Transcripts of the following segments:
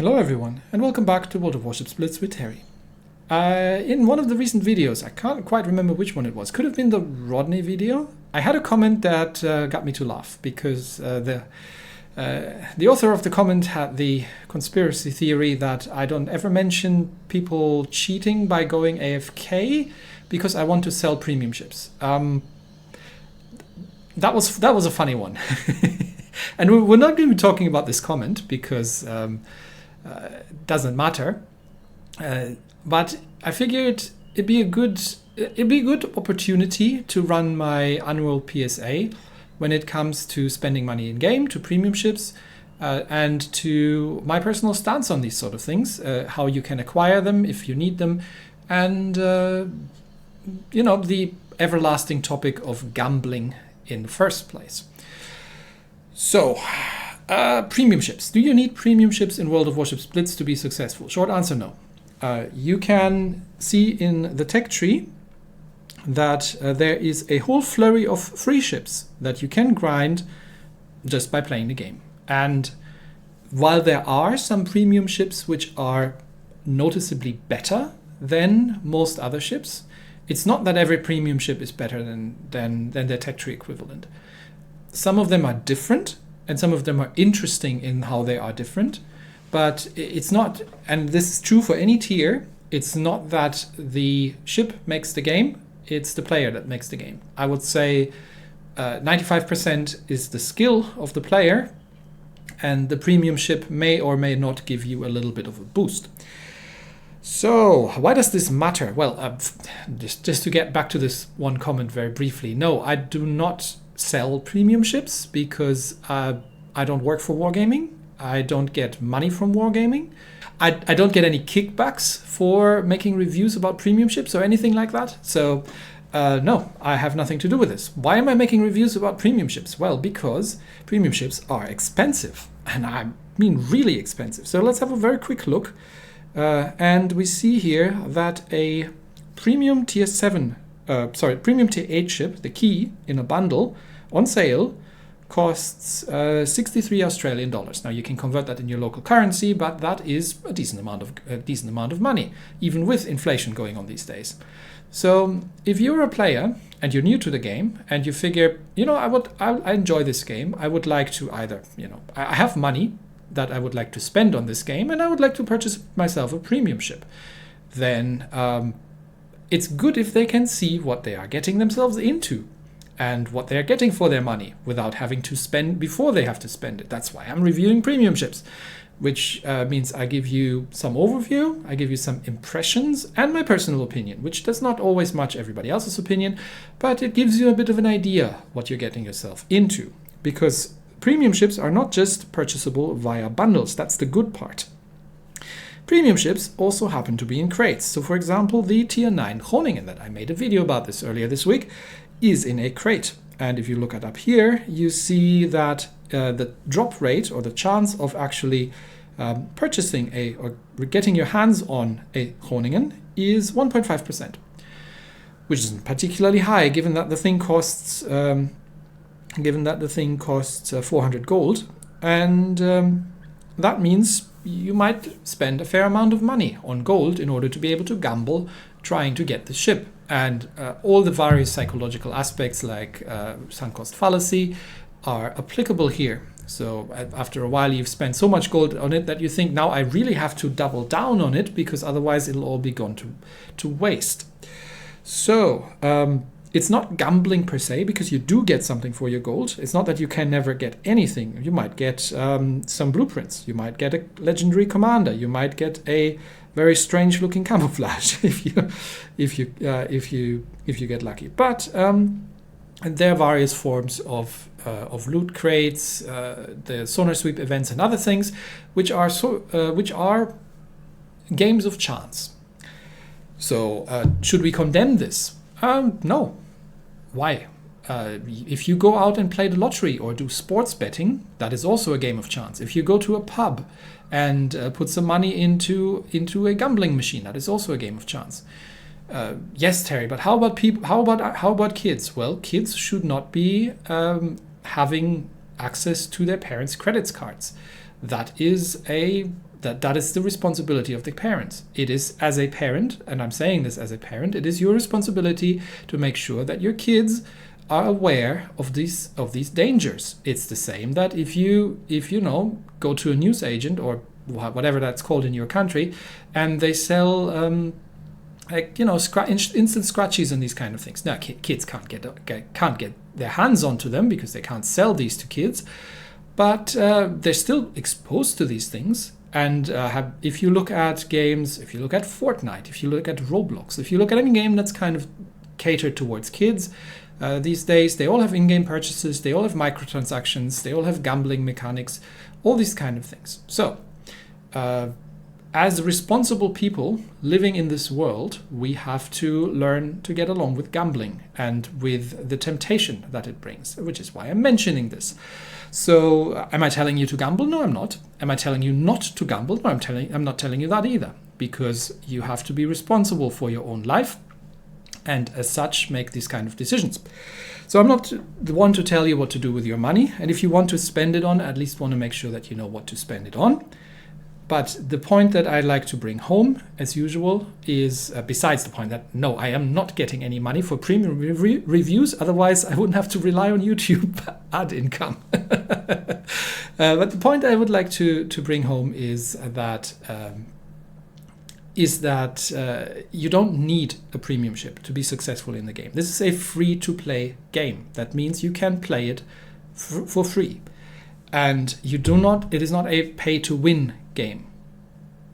Hello everyone, and welcome back to World of Warships Blitz with Terry. In one of the recent videos, I can't quite remember which one it was, could have been the Rodney video, I had a comment that got me to laugh, because the author of the comment had the conspiracy theory that I don't ever mention people cheating by going AFK because I want to sell premium ships. That was a funny one. And we're not going to be talking about this comment because it doesn't matter. But I figured it'd be a good opportunity to run my annual PSA when it comes to spending money in game, to premium ships, and to my personal stance on these sort of things, how you can acquire them if you need them, and the everlasting topic of gambling in the first place. So, premium ships. Do you need premium ships in World of Warships Blitz to be successful? Short answer, no. You can see in the tech tree that there is a whole flurry of free ships that you can grind just by playing the game. And while there are some premium ships which are noticeably better than most other ships, it's not that every premium ship is better than their tech tree equivalent. Some of them are different, and some of them are interesting in how they are different, but it's not, and this is true for any tier, it's not that the ship makes the game, it's the player that makes the game. I would say 95% is the skill of the player, and the premium ship may or may not give you a little bit of a boost. So, why does this matter? Well, just to get back to this one comment very briefly, no, I do not sell premium ships because I don't work for wargaming. I don't get money from wargaming. I don't get any kickbacks for making reviews about premium ships or anything like that. So no, I have nothing to do with this. Why am I making reviews about premium ships? Well, because premium ships are expensive, and I mean really expensive. So let's have a very quick look. And we see here that a premium tier 8 ship, the Key, in a bundle on sale costs 63 Australian dollars. Now you can convert that in your local currency, but that is a decent amount of money, even with inflation going on these days. So if you're a player and you're new to the game and you figure, I enjoy this game, I would like to either, I have money that I would like to spend on this game and I would like to purchase myself a premium ship, then it's good if they can see what they are getting themselves into and what they're getting for their money without having to spend before they have to spend it. That's why I'm reviewing premium ships, which means I give you some overview, I give you some impressions and my personal opinion, which does not always match everybody else's opinion, but it gives you a bit of an idea what you're getting yourself into. Because premium ships are not just purchasable via bundles, that's the good part. Premium ships also happen to be in crates. So for example, the tier 9 Groningen that I made a video about this earlier this week is in a crate. And if you look at up here, you see that the drop rate or the chance of actually purchasing or getting your hands on a Groningen is 1.5%, which isn't particularly high given that the thing costs 400 gold, and that means you might spend a fair amount of money on gold in order to be able to gamble trying to get the ship. And all the various psychological aspects like sunk cost fallacy are applicable here. So after a while you've spent so much gold on it that you think, now I really have to double down on it because otherwise it'll all be gone to waste. So it's not gambling per se, because you do get something for your gold. It's not that you can never get anything. You might get some blueprints. You might get a legendary commander. You might get a very strange looking camouflage if you get lucky. But there are various forms of loot crates, the sonar sweep events, and other things, which are games of chance. So should we condemn this? No. Why? If you go out and play the lottery or do sports betting, that is also a game of chance. If you go to a pub and put some money into a gambling machine, that is also a game of chance. Yes, Terry, but how about people? How about kids? Well, kids should not be having access to their parents' credit cards. That is a That is the responsibility of the parents. It is, as a parent, and I'm saying this as a parent, it is your responsibility to make sure that your kids are aware of these dangers. It's the same that if you go to a newsagent or whatever that's called in your country, and they sell instant scratchies and these kind of things. Now, kids can't get their hands onto them because they can't sell these to kids, but they're still exposed to these things. And if you look at games, if you look at Fortnite, if you look at Roblox, if you look at any game that's kind of catered towards kids, these days they all have in-game purchases, they all have microtransactions, they all have gambling mechanics, all these kind of things. So, as responsible people living in this world, we have to learn to get along with gambling and with the temptation that it brings, which is why I'm mentioning this. So, am I telling you to gamble? No, I'm not. Am I telling you not to gamble? No, I'm not telling you that either, because you have to be responsible for your own life and as such make these kind of decisions. So I'm not the one to tell you what to do with your money, and if you want to spend it on, at least want to make sure that you know what to spend it on. But the point that I'd like to bring home, as usual, is besides the point that no, I am not getting any money for premium reviews, otherwise I wouldn't have to rely on YouTube ad income. But the point I would like to bring home is that you don't need a premiumship to be successful in the game. This is a free-to-play game. That means you can play it for free. And it is not a pay-to-win game.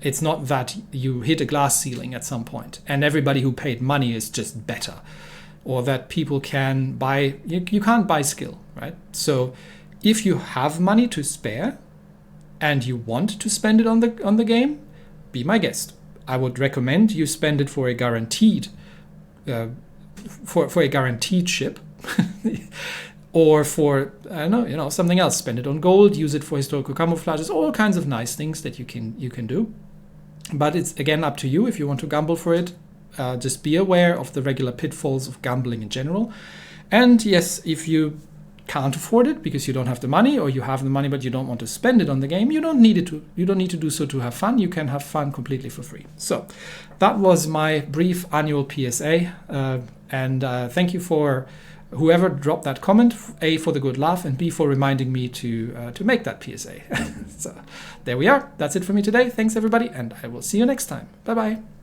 It's not that you hit a glass ceiling at some point and everybody who paid money is just better, or that people can buy, you can't buy skill, right? So if you have money to spare and you want to spend it on the game, be my guest. I would recommend you spend it for a guaranteed for a guaranteed ship. Or for, something else. Spend it on gold, use it for historical camouflages, all kinds of nice things that you can do. But it's, again, up to you if you want to gamble for it. Just be aware of the regular pitfalls of gambling in general. And yes, if you can't afford it because you don't have the money, or you have the money but you don't want to spend it on the game, you don't need to do so to have fun. You can have fun completely for free. So that was my brief annual PSA. And thank you for whoever dropped that comment, A, for the good laugh, and B, for reminding me to make that PSA. So there we are. That's it for me today. Thanks, everybody, and I will see you next time. Bye-bye.